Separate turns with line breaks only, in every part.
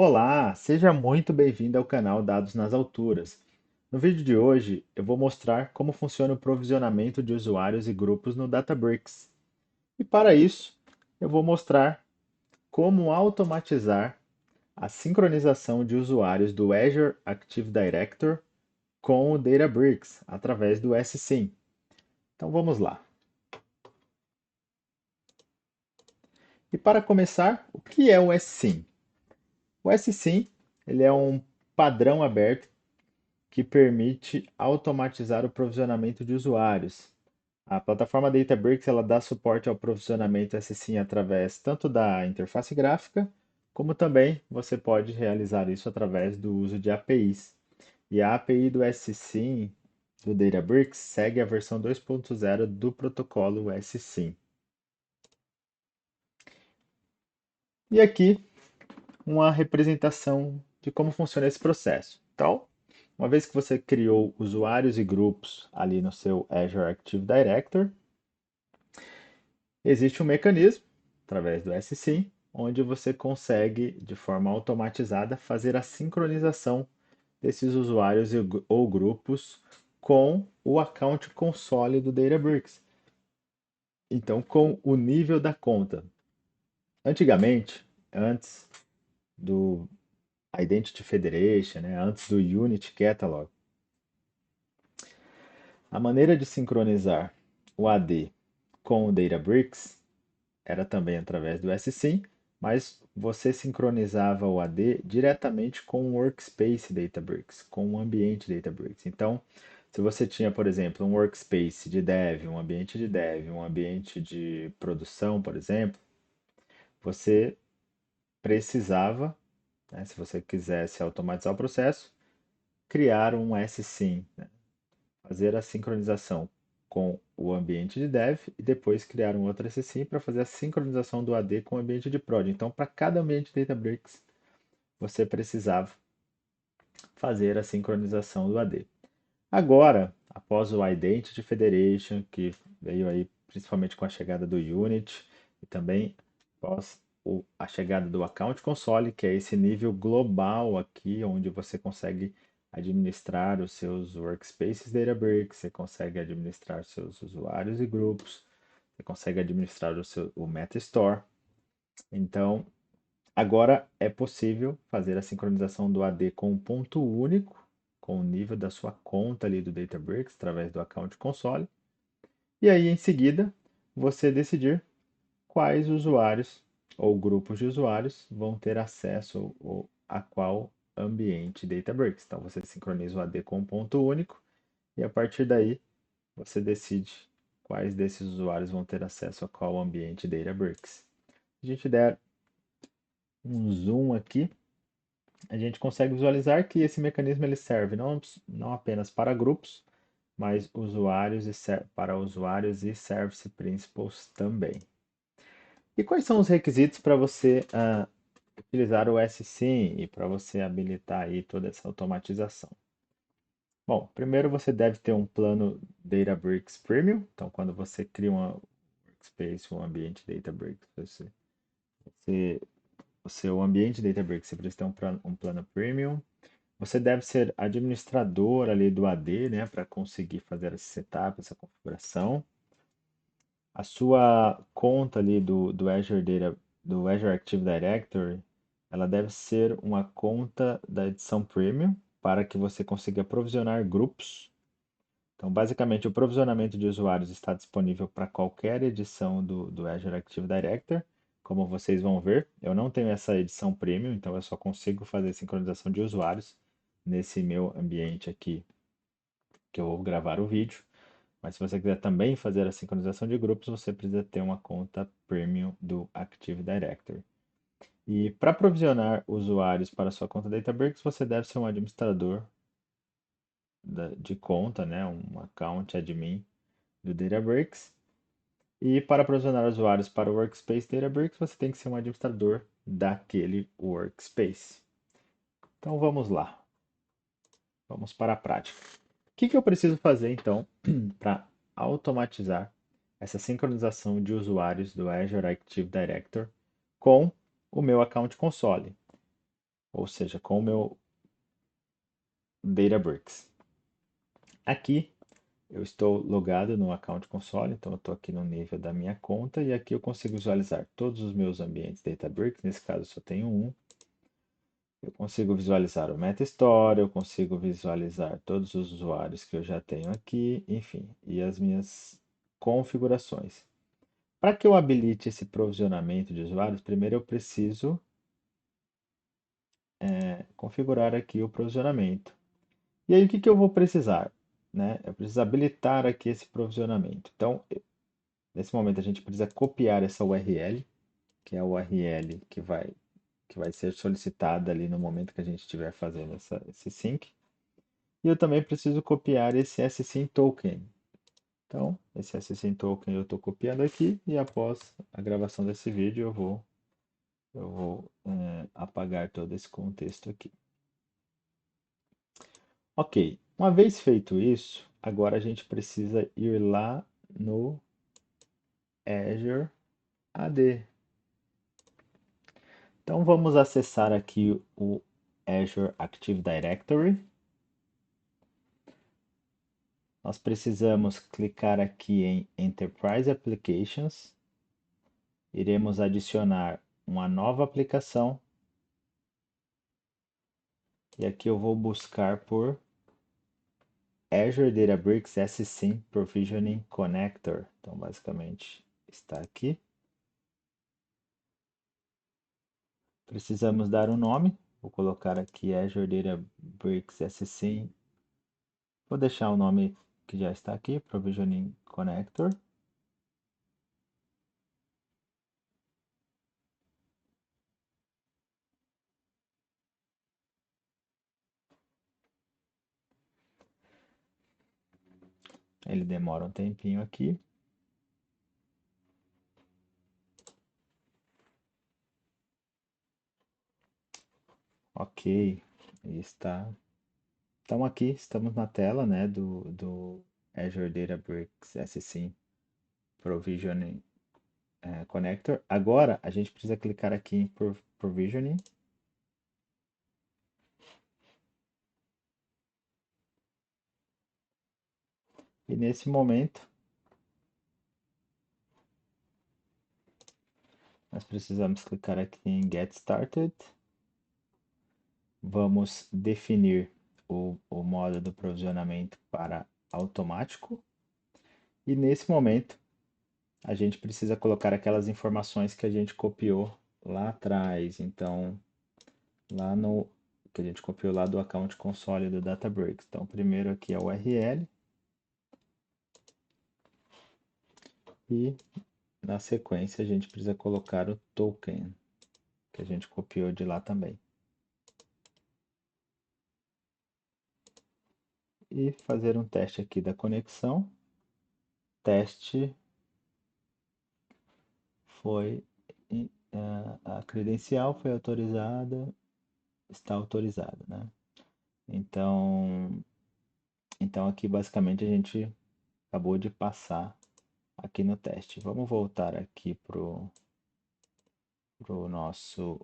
Olá, seja muito bem-vindo ao canal Dados nas Alturas. No vídeo de hoje, eu vou mostrar como funciona o provisionamento de usuários e grupos no Databricks. E para isso, eu vou mostrar como automatizar a sincronização de usuários do Azure Active Directory com o Databricks através do SSIM. Então vamos lá. E para começar, o que é o SSIM? O SSIM, ele é um padrão aberto que permite automatizar o provisionamento de usuários. A plataforma Databricks ela dá suporte ao provisionamento SSIM através tanto da interface gráfica, como também você pode realizar isso através do uso de APIs. E a API do SSIM do Databricks segue a versão 2.0 do protocolo SSIM. E aqui uma representação de como funciona esse processo. Então, uma vez que você criou usuários e grupos ali no seu Azure Active Directory, existe um mecanismo, através do SSIM, onde você consegue, de forma automatizada, fazer a sincronização desses usuários ou grupos com o account console do Databricks. Então, com o nível da conta. Antigamente, antes do Identity Federation, né, antes do Unity Catalog, a maneira de sincronizar o AD com o Databricks era também através do SSIM, mas você sincronizava o AD diretamente com o Workspace Databricks, com o ambiente Databricks. Então, se você tinha, por exemplo, um workspace de dev, um ambiente de produção, por exemplo, você precisava, né, se você quisesse automatizar o processo, criar um SSIM, né, fazer a sincronização com o ambiente de dev e depois criar um outro SSIM para fazer a sincronização do AD com o ambiente de prod. Então, para cada ambiente Databricks, você precisava fazer a sincronização do AD. Agora, após o Identity Federation, que veio aí principalmente com a chegada do Unity e também após a chegada do Account Console, que é esse nível global aqui, onde você consegue administrar os seus workspaces Databricks, você consegue administrar seus usuários e grupos, você consegue administrar o MetaStore. Então, agora é possível fazer a sincronização do AD com um ponto único, com o nível da sua conta ali do Databricks, através do Account Console. E aí, em seguida, você decidir quais usuários ou grupos de usuários vão ter acesso a qual ambiente Databricks. Então, você sincroniza o AD com um ponto único e a partir daí você decide quais desses usuários vão ter acesso a qual ambiente Databricks. Se a gente der um zoom aqui, a gente consegue visualizar que esse mecanismo ele serve não apenas para grupos, mas para usuários e service principals também. E quais são os requisitos para você utilizar o SSIM e para você habilitar aí toda essa automatização? Bom, primeiro você deve ter um plano Databricks Premium. Então, quando você cria uma workspace, um ambiente Databricks, você, o seu ambiente Databricks, você precisa ter um plano Premium. Você deve ser administrador ali do AD, né, para conseguir fazer esse setup, essa configuração. A sua conta ali do Azure Active Directory, ela deve ser uma conta da edição Premium para que você consiga provisionar grupos. Então, basicamente, o provisionamento de usuários está disponível para qualquer edição do Azure Active Directory. Como vocês vão ver, eu não tenho essa edição Premium, então eu só consigo fazer sincronização de usuários nesse meu ambiente aqui que eu vou gravar o vídeo. Mas se você quiser também fazer a sincronização de grupos, você precisa ter uma conta Premium do Active Directory. E para provisionar usuários para sua conta Databricks, você deve ser um administrador de conta, né, um account admin do Databricks. E para provisionar usuários para o Workspace Databricks, você tem que ser um administrador daquele Workspace. Então vamos lá, vamos para a prática. O que eu preciso fazer então para automatizar essa sincronização de usuários do Azure Active Directory com o meu Account Console? ou seja, com o meu Databricks. Aqui eu estou logado no Account Console, então eu estou aqui no nível da minha conta e aqui eu consigo visualizar todos os meus ambientes Databricks, nesse caso eu só tenho um. Eu consigo visualizar o MetaStore, eu consigo visualizar todos os usuários que eu já tenho aqui, enfim, e as minhas configurações. Para que eu habilite esse provisionamento de usuários, primeiro eu preciso configurar aqui o provisionamento. E aí o que que eu vou precisar? Né? Eu preciso habilitar aqui esse provisionamento. Então, nesse momento a gente precisa copiar essa URL, que é a URL que vai ser solicitada ali no momento que a gente estiver fazendo esse sync. E eu também preciso copiar esse SSIM token. Então, esse SSIM token eu estou copiando aqui e após a gravação desse vídeo eu vou apagar todo esse contexto aqui. Ok, uma vez feito isso, agora a gente precisa ir lá no Azure AD. Então vamos acessar aqui o Azure Active Directory. Nós precisamos clicar aqui em Enterprise Applications. Iremos adicionar uma nova aplicação. E aqui eu vou buscar por Azure Databricks SSIM Provisioning Connector. Então, basicamente, está aqui. Precisamos dar um nome. Vou colocar aqui Azure Databricks SSIM. Vou deixar o nome que já está aqui, Provisioning Connector. Ele demora um tempinho aqui. Ok, está. Então aqui estamos na tela, né, do Azure Databricks SSIM Provisioning Connector. Agora a gente precisa clicar aqui em Provisioning. E nesse momento nós precisamos clicar aqui em Get Started. Vamos definir o modo do provisionamento para automático. E nesse momento a gente precisa colocar aquelas informações que a gente copiou lá atrás. Então, lá no que a gente copiou lá do account console do Databricks. Então, primeiro aqui é o URL e na sequência a gente precisa colocar o token que a gente copiou de lá também. E fazer um teste aqui da conexão. Teste foi a credencial foi autorizada, está autorizada, né? Então, então aqui basicamente a gente acabou de passar aqui no teste. Vamos voltar aqui pro nosso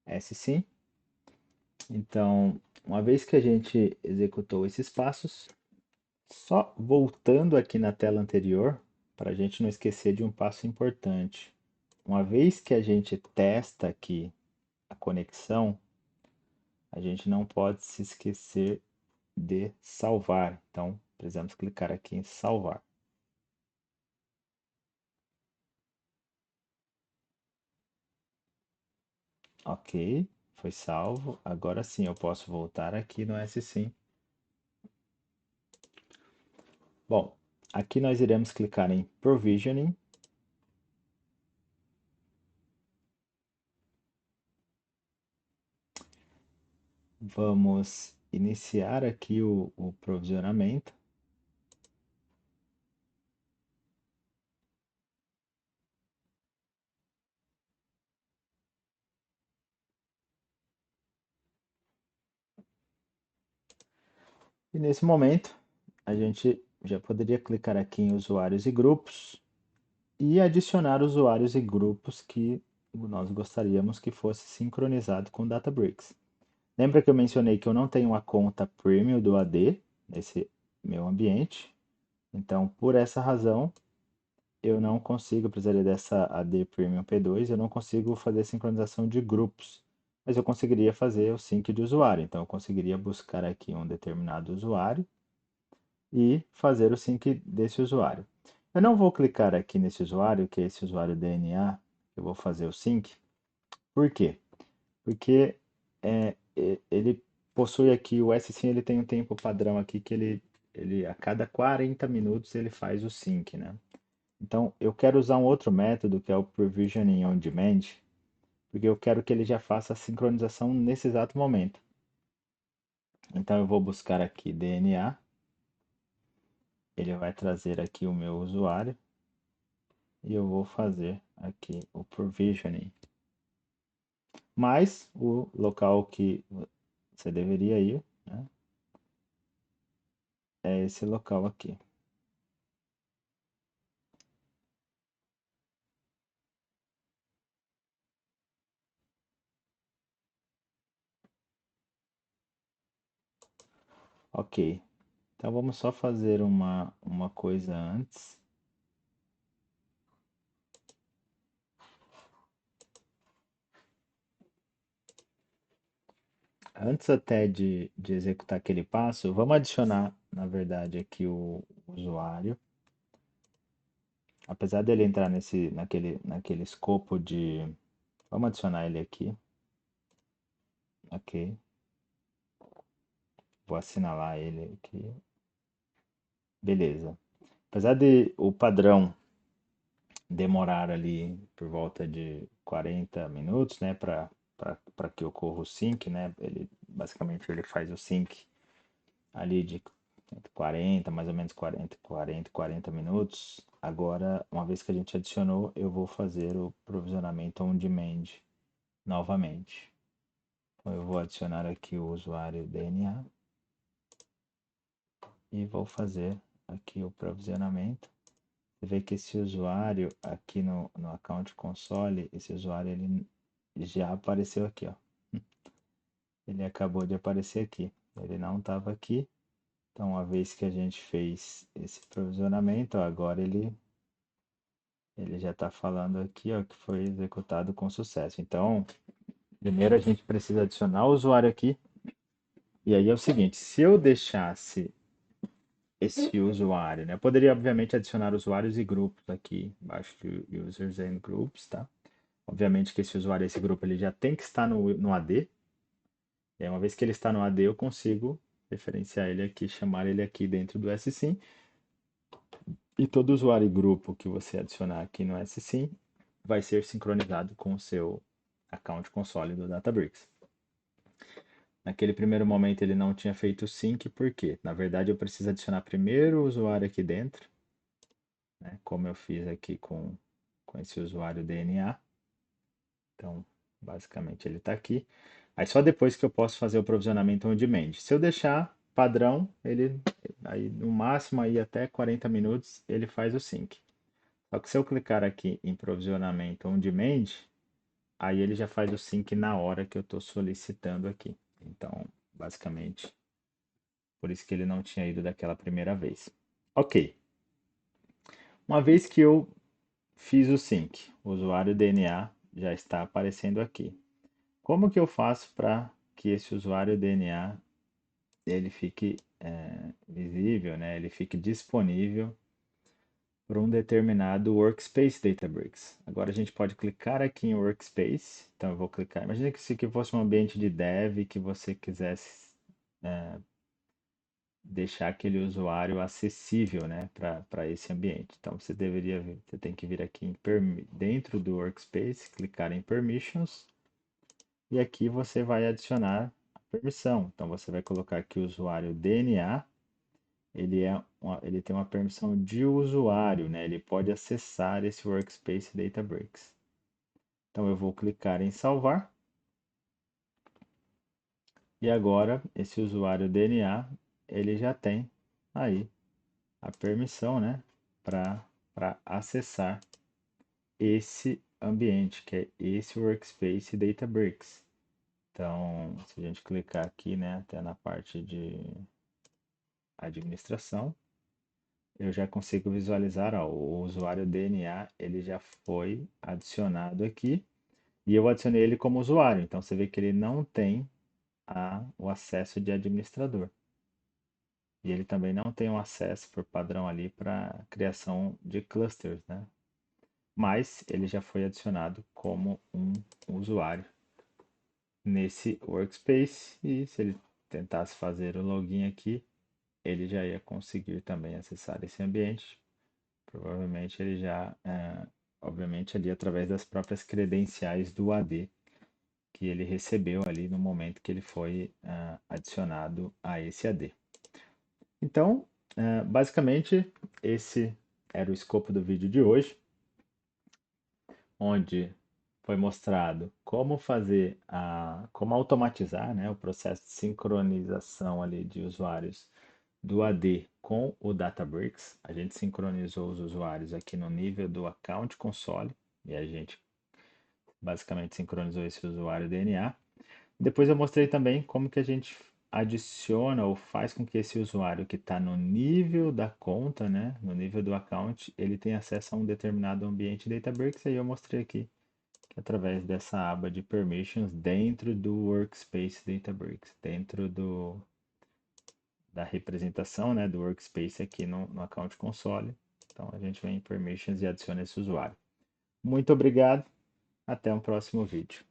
SSIM. Então, uma vez que a gente executou esses passos, só voltando aqui na tela anterior, para a gente não esquecer de um passo importante. Uma vez que a gente testa aqui a conexão, a gente não pode se esquecer de salvar. Então, precisamos clicar aqui em salvar. Ok, foi salvo. Agora sim eu posso voltar aqui no SSIM. Bom, aqui nós iremos clicar em Provisioning. Vamos iniciar aqui o provisionamento. E nesse momento, a gente já poderia clicar aqui em usuários e grupos e adicionar usuários e grupos que nós gostaríamos que fosse sincronizado com o Databricks. Lembra que eu mencionei que eu não tenho uma conta premium do AD nesse meu ambiente? Então, por essa razão, eu não consigo, precisaria dessa AD Premium P2, eu não consigo fazer sincronização de grupos, mas eu conseguiria fazer o sync de usuário. Então, eu conseguiria buscar aqui um determinado usuário e fazer o sync desse usuário. Eu não vou clicar aqui nesse usuário, que é esse usuário DNA, eu vou fazer o sync. Por quê? Porque ele possui aqui, o S-Sim ele tem um tempo padrão aqui que ele a cada 40 minutos ele faz o sync, né? Então eu quero usar um outro método que é o Provisioning on Demand, porque eu quero que ele já faça a sincronização nesse exato momento. Então eu vou buscar aqui DNA, ele vai trazer aqui o meu usuário e eu vou fazer aqui o Provisioning. Mas o local que você deveria ir, né, é esse local aqui. Ok, então vamos só fazer uma coisa antes. Antes até de executar aquele passo, vamos adicionar, na verdade, aqui o usuário. Apesar dele entrar naquele escopo de... Vamos adicionar ele aqui. Ok. Vou assinalar ele aqui. Beleza. Apesar de o padrão demorar ali por volta de 40 minutos, né, para que ocorra o sync, né? Basicamente ele faz o sync ali de 40, mais ou menos 40 minutos. Agora, uma vez que a gente adicionou, eu vou fazer o provisionamento on demand novamente. Então, eu vou adicionar aqui o usuário DNA e vou fazer aqui o provisionamento. Você vê que esse usuário aqui no Account Console, esse usuário ele já apareceu aqui, ó. Ele acabou de aparecer aqui. Ele não estava aqui. Então, uma vez que a gente fez esse provisionamento, ó, agora ele já está falando aqui, ó, que foi executado com sucesso. Então, primeiro a gente precisa adicionar o usuário aqui. E aí é o seguinte, se eu deixasse esse usuário, né? Eu poderia, obviamente, adicionar usuários e grupos aqui, embaixo de Users and Groups, tá? Obviamente que esse usuário, esse grupo, ele já tem que estar no AD. E aí, uma vez que ele está no AD, eu consigo referenciar ele aqui, chamar ele aqui dentro do SSIM. E todo usuário e grupo que você adicionar aqui no SSIM vai ser sincronizado com o seu account console do Databricks. Naquele primeiro momento ele não tinha feito o sync, por quê? Na verdade eu preciso adicionar primeiro o usuário aqui dentro, né, como eu fiz aqui com esse usuário DNA. Então, basicamente ele está aqui. Aí só depois que eu posso fazer o provisionamento on demand. Se eu deixar padrão, ele aí no máximo aí até 40 minutos ele faz o sync. Só que se eu clicar aqui em provisionamento on demand, aí ele já faz o sync na hora que eu estou solicitando aqui. Então, basicamente, por isso que ele não tinha ido daquela primeira vez. Ok. Uma vez que eu fiz o sync, o usuário DNA já está aparecendo aqui. Como que eu faço para que esse usuário DNA ele fique visível, né? Ele fique disponível para um determinado Workspace Databricks. Agora a gente pode clicar aqui em Workspace. Então eu vou clicar. Imagina que isso aqui fosse um ambiente de dev que você quisesse deixar aquele usuário acessível, né, para esse ambiente. Então você tem que vir aqui dentro do Workspace, clicar em Permissions e aqui você vai adicionar a permissão. Então você vai colocar aqui o usuário DNA. Ele tem uma permissão de usuário, né? Ele pode acessar esse Workspace Databricks. Então eu vou clicar em salvar. E agora esse usuário DNA, ele já tem aí a permissão, né, para acessar esse ambiente, que é esse Workspace Databricks. Então, se a gente clicar aqui, né, até na parte de administração, eu já consigo visualizar, ó, o usuário DNA, ele já foi adicionado aqui e eu adicionei ele como usuário. Então, você vê que ele não tem o acesso de administrador. E ele também não tem um acesso por padrão ali para criação de clusters, né? Mas ele já foi adicionado como um usuário nesse workspace e se ele tentasse fazer o login aqui, ele já ia conseguir também acessar esse ambiente. Provavelmente ele já, obviamente ali através das próprias credenciais do AD que ele recebeu ali no momento que ele foi adicionado a esse AD. Então, basicamente, esse era o escopo do vídeo de hoje, onde foi mostrado como fazer como automatizar, né, o processo de sincronização ali de usuários do AD com o Databricks. A gente sincronizou os usuários aqui no nível do Account Console e a gente basicamente sincronizou esse usuário DNA. Depois eu mostrei também como que a gente adiciona ou faz com que esse usuário que está no nível da conta, né, no nível do account, ele tenha acesso a um determinado ambiente Databricks. E aí eu mostrei aqui que através dessa aba de permissions dentro do Workspace Databricks, dentro da representação, né, do Workspace aqui no Account Console. Então a gente vem em permissions e adiciona esse usuário. Muito obrigado, até um próximo vídeo.